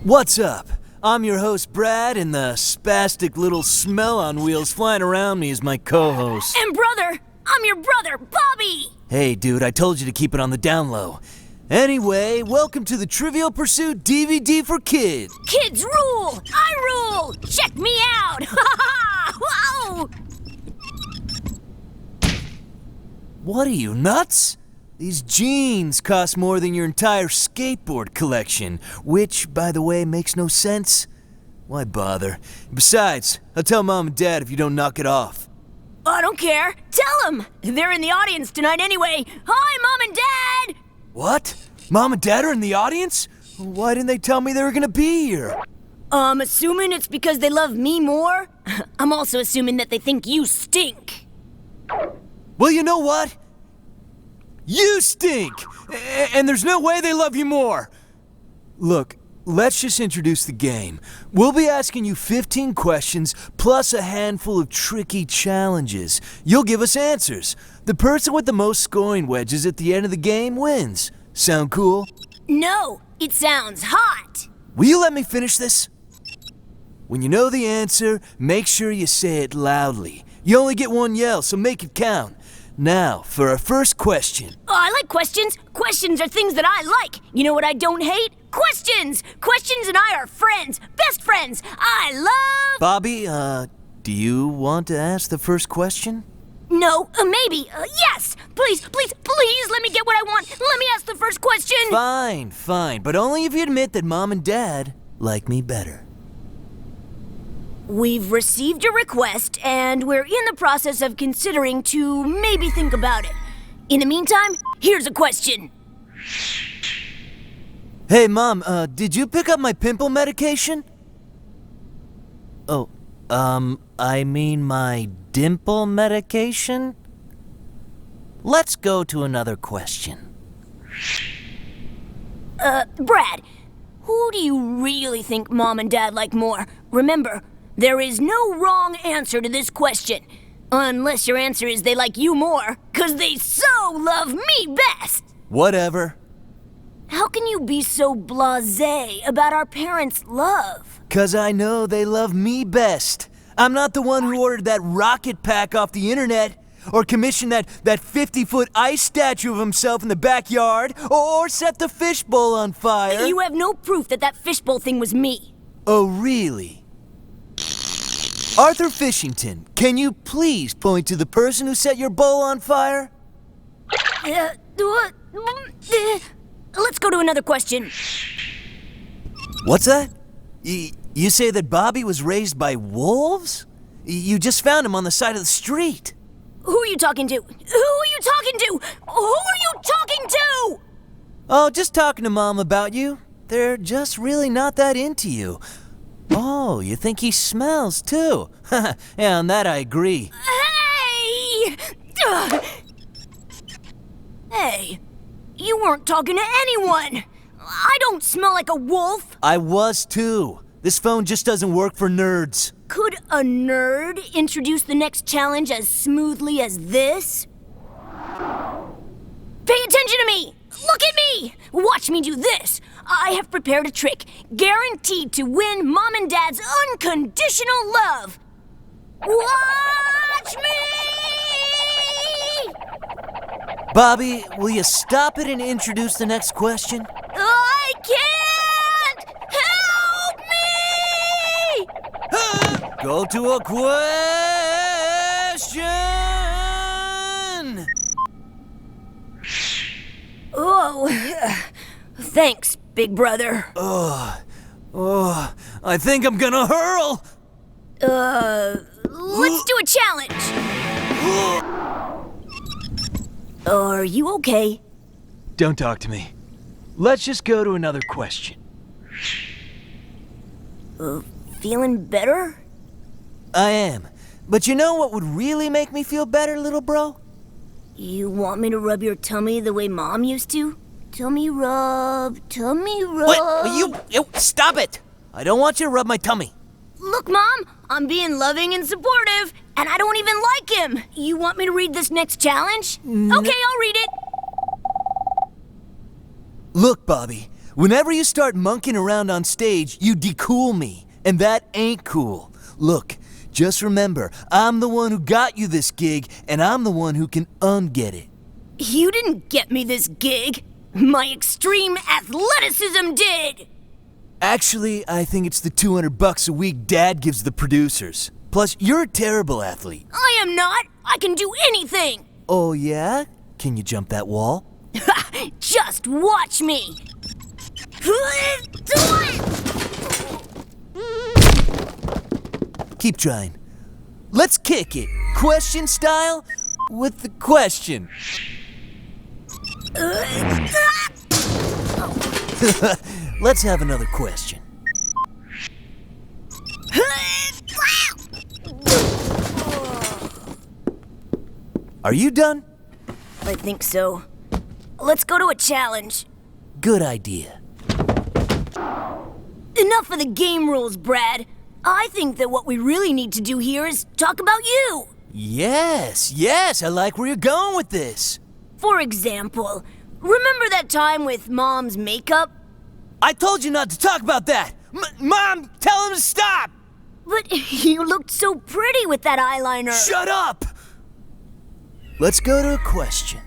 What's up? I'm your host, Brad, and the spastic little smell on wheels flying around me is my co-host. And brother, I'm your brother, Bobby! Hey, dude, I told you to keep it on the down low. Anyway, welcome to the Trivial Pursuit DVD for Kids. Kids rule! I rule! Check me out! Ha ha! Wow! What are you, nuts? These jeans cost more than your entire skateboard collection, which, by the way, makes no sense. Why bother? Besides, I'll tell Mom and Dad if you don't knock it off. I don't care. Tell them! They're in the audience tonight anyway. Hi, Mom and Dad! What? Mom and Dad are in the audience? Why didn't they tell me they were gonna be here? I'm assuming it's because they love me more. I'm also assuming that they think you stink. Well, you know what? You stink! And there's no way they love you more! Look, let's just introduce the game. We'll be asking you 15 questions, plus a handful of tricky challenges. You'll give us answers. The person with the most scoring wedges at the end of the game wins. Sound cool? No, it sounds hot. Will you let me finish this? When you know the answer, make sure you say it loudly. You only get one yell, so make it count. Now, for our first question. Oh, I like questions. Questions are things that I like. You know what I don't hate? Questions! Questions and I are friends. Best friends. I love... Bobby, do you want to ask the first question? No, maybe. Yes! Please let me get what I want. Let me ask the first question. Fine. But only if you admit that Mom and Dad like me better. We've received a request, and we're in the process of considering to maybe think about it. In the meantime, here's a question. Hey, Mom, did you pick up my pimple medication? Oh, I mean my dimple medication? Let's go to another question. Brad, who do you really think Mom and Dad like more? Remember, there is no wrong answer to this question. Unless your answer is they like you more, 'cause they so love me best. Whatever. How can you be so blasé about our parents' love? 'Cause I know they love me best. I'm not the one who ordered that rocket pack off the internet, or commissioned that 50-foot ice statue of himself in the backyard, or set the fishbowl on fire. You have no proof that fishbowl thing was me. Oh, really? Arthur Fishington, can you please point to the person who set your bowl on fire? Let's go to another question. What's that? You say that Bobby was raised by wolves? You just found him on the side of the street. Who are you talking to? Who are you talking to? Who are you talking to? Oh, just talking to Mom about you. They're just really not that into you. Oh, you think he smells, too? Yeah, on that I agree. Hey! Ugh. Hey, you weren't talking to anyone. I don't smell like a wolf. I was, too. This phone just doesn't work for nerds. Could a nerd introduce the next challenge as smoothly as this? Pay attention to me! Look at me! Watch me do this! I have prepared a trick, guaranteed to win Mom and Dad's unconditional love. Watch me! Bobby, will you stop it and introduce the next question? I can't! Help me! Go to a question! Oh, thanks, big brother. I think I'm gonna hurl! Let's do a challenge. Are you okay? Don't talk to me. Let's just go to another question. feeling better? I am. But you know what would really make me feel better, little bro? You want me to rub your tummy the way Mom used to? Tummy rub, tummy rub. What? You stop it! I don't want you to rub my tummy. Look, Mom, I'm being loving and supportive, and I don't even like him. You want me to read this next challenge? Okay, I'll read it. Look, Bobby, whenever you start monkeying around on stage, you decool me, and that ain't cool. Look, just remember, I'm the one who got you this gig, and I'm the one who can unget it. You didn't get me this gig. My extreme athleticism did. Actually, I think it's the $200 a week Dad gives the producers. Plus, you're a terrible athlete. I am not. I can do anything. Oh, yeah? Can you jump that wall? Just watch me. Keep trying. Let's kick it, question style, with the question. Let's have another question. Are you done? I think so. Let's go to a challenge. Good idea. Enough of the game rules, Brad. I think that what we really need to do here is talk about you. Yes, I like where you're going with this. For example, remember that time with Mom's makeup? I told you not to talk about that! Mom, tell him to stop! But you looked so pretty with that eyeliner. Shut up! Let's go to a question.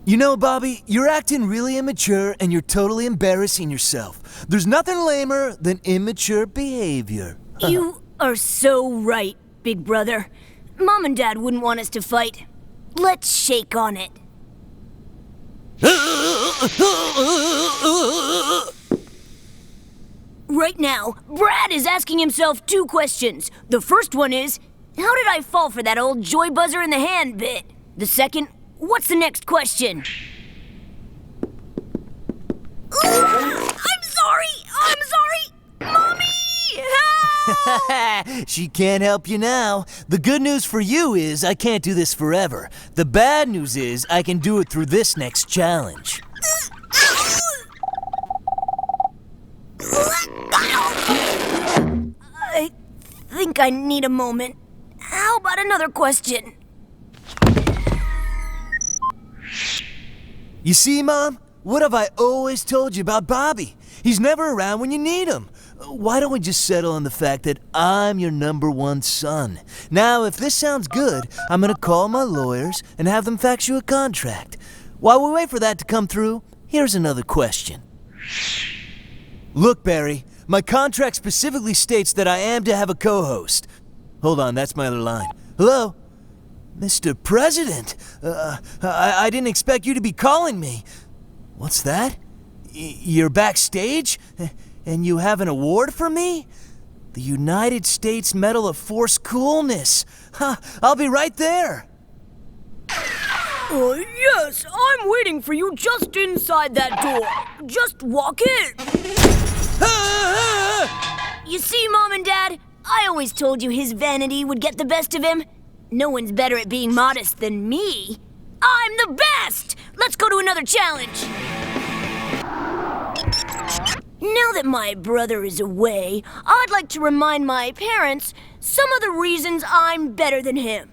You know, Bobby, you're acting really immature and you're totally embarrassing yourself. There's nothing lamer than immature behavior. You are so right, big brother. Mom and Dad wouldn't want us to fight. Let's shake on it. Right now, Brad is asking himself 2 questions. The first one is, how did I fall for that old joy buzzer in the hand bit? The second, what's the next question? I'm sorry! Mommy! Help! She can't help you now. The good news for you is I can't do this forever. The bad news is I can do it through this next challenge. I think I need a moment. How about another question? You see, Mom? What have I always told you about Bobby? He's never around when you need him. Why don't we just settle on the fact that I'm your #1 son? Now, if this sounds good, I'm gonna call my lawyers and have them fax you a contract. While we wait for that to come through, here's another question. Look, Barry, my contract specifically states that I am to have a co-host. Hold on, that's my other line. Hello? Mr. President, I didn't expect you to be calling me. What's that? You're backstage? And you have an award for me? The United States Medal of Force Coolness. I'll be right there. Yes, I'm waiting for you just inside that door. Just walk in. You see, Mom and Dad, I always told you his vanity would get the best of him. No one's better at being modest than me. I'm the best! Let's go to another challenge. Now that my brother is away, I'd like to remind my parents some of the reasons I'm better than him.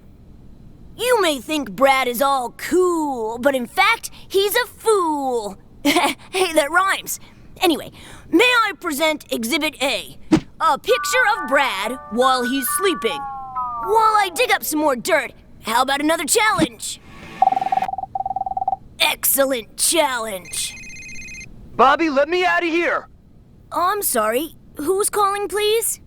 You may think Brad is all cool, but in fact, he's a fool. Hey, that rhymes. Anyway, may I present Exhibit A, a picture of Brad while he's sleeping. While I dig up some more dirt, how about another challenge? Excellent challenge. Bobby, let me out of here. I'm sorry, who's calling, please?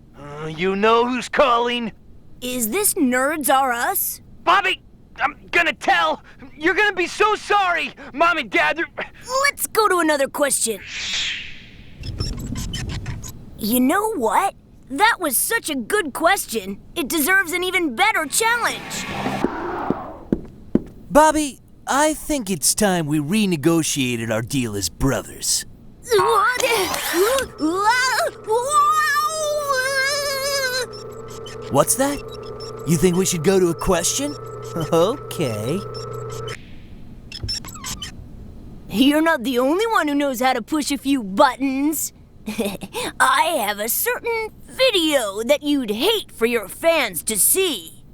You know who's calling. Is this Nerds R Us? Bobby, I'm gonna tell. You're gonna be so sorry. Mom and Dad, Let's go to another question. You know what? That was such a good question. It deserves an even better challenge. Bobby, I think it's time we renegotiated our deal as brothers. What? What's that? You think we should go to a question? Okay. You're not the only one who knows how to push a few buttons. I have a certain video that you'd hate for your fans to see.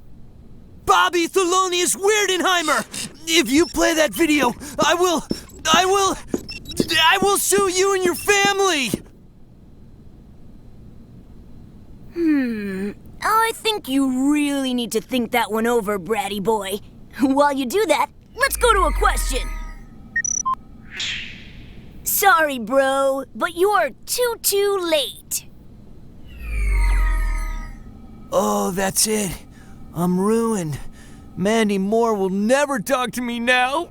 Bobby Thelonious Weirdенheimer! If you play that video, I will sue you and your family! I think you really need to think that one over, bratty boy. While you do that, let's go to a question. Sorry, bro, but you're too late. Oh, that's it. I'm ruined. Mandy Moore will never talk to me now.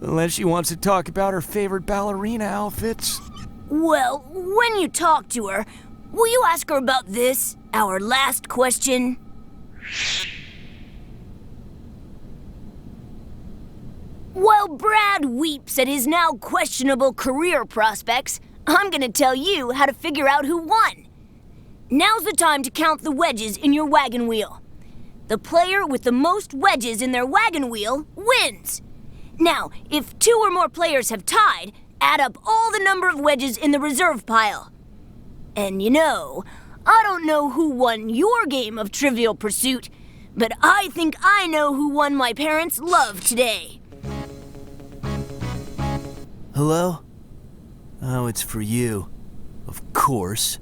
Unless she wants to talk about her favorite ballerina outfits. Well, when you talk to her, will you ask her about this, our last question? While Brad weeps at his now questionable career prospects, I'm gonna tell you how to figure out who won. Now's the time to count the wedges in your wagon wheel. The player with the most wedges in their wagon wheel wins. Now, if 2 or more players have tied, add up all the number of wedges in the reserve pile. And you know, I don't know who won your game of Trivial Pursuit, but I think I know who won my parents' love today. Hello? Oh, it's for you. Of course.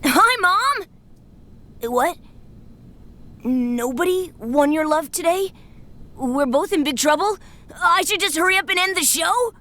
Hi, Mom! What? Nobody won your love today? We're both in big trouble? I should just hurry up and end the show?